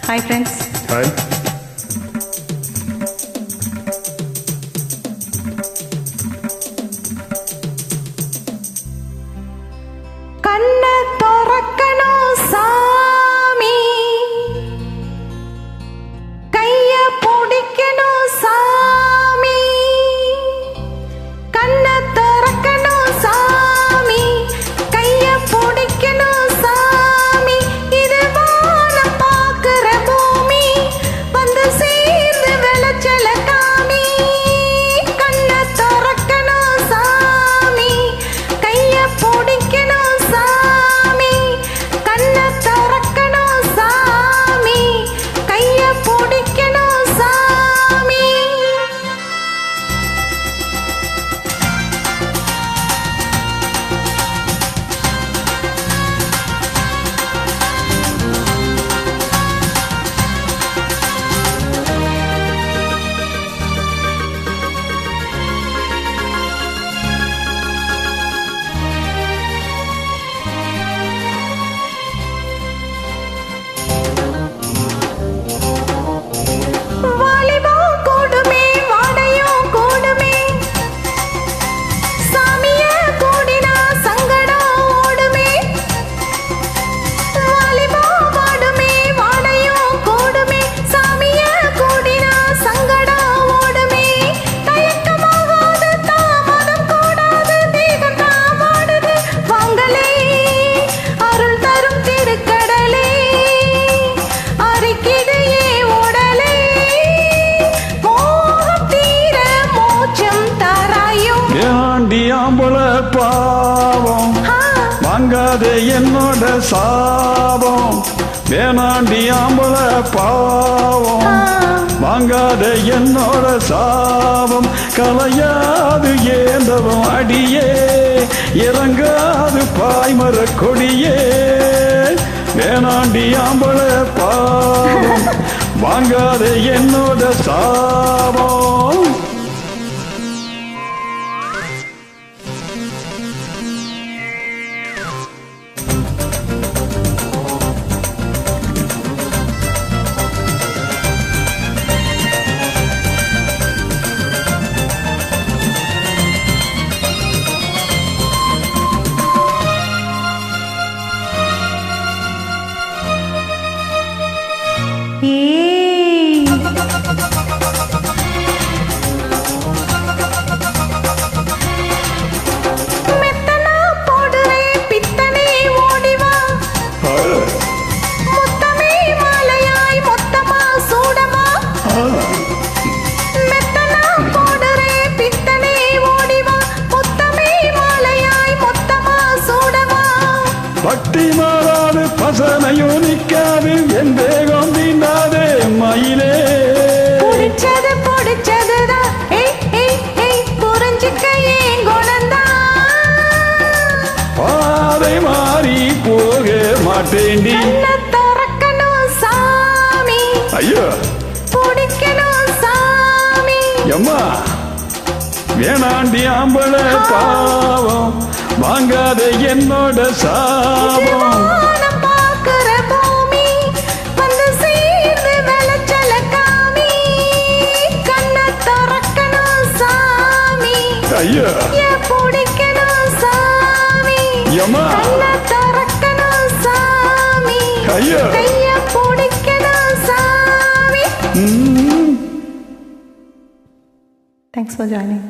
Hi friends. Hi. கண்ண தொறக்கணும் சாமி, கைய பிடிக்கணும் சாமி. கண்ண தொறக்கணும் சாமி, கைய பிடிக்கணும் சாமி. இது வானம் பார்க்கிற பூமி, வந்து சேர்ந்து விளைச்சல காமி. கண்ண தொறக்கணும் சாமி, கைய பிடிக்கணும் சாமி. கண்ண திறக்கணும் சாமி, கைய பிடிக்கணும் சாமி. வாலிபம் கூடுமே, வாடையும் கூடுமே, சாமிய கூடினா சங்கடம் ஓடுமே. வாலிபம் வாடுமே, வாடையும் கூடுமே, சாமிய கூடினா சங்கடம் ஓடுமே. தயக்கமாகாது, தாமதம் கூடாது, தேகம் தாமாடுது. வாங்களே அருள் தரும் திருக்கடலே, அரிக்கிது ஏன் உடலே. மோகம் தீர மோட்சம் தராயும். ஏண்டி ஆம்பள பாவம், வாங்காதே என்னோட சாபம். வேணாண்டி ஆம்பள பாவம், வாங்காதே என்னோட சாபம். கலையாது ஏந்தவம் அடியே, இறங்காது பாய்மர கொடியே. வேணாண்டி ஆம்பள பாவம், வாங்காதே என்னோட சாபம். ஏய், மெத்தனா போடுறேன் பித்தனே ஓடிவா. முத்தமே மாலையாய் மொத்தமா சூடவா. மெத்தனா போடுறேன் பித்தனே ஓடிவா, முத்தமே மாலையாய் மொத்தமா சூடவா. பக்தி மாறாது பசனையும் நிற்காது, என் தேகம் தீண்டாதே மயிலே. புடிச்சது புடிச்சதுதான், ஏய் ஏய் ஏய், புரிஞ்சுக்க ஏன் குணந்தான். பாதை மாறி போக மாட்டேண்டி. கண்ண திறக்கணும் சாமி, ஐயோ பிடிக்கணும் சாமி. எம்மா, வேணாண்டி ஆம்பள பாவம், வாங்காதே என்னோட சாபம். வானம் பார்க்கிற பூமி, வந்து சேர்ந்து விளைச்சல காமி. கண்ண திறக்கணும் சாமி, ஐயோ ஏன் பிடிக்கணும் சாமி. எம்மா, கண்ண திறக்கணும் சாமி, ஐயோ கைய பிடிக்கணும் சாமி. ம். Thanks for joining.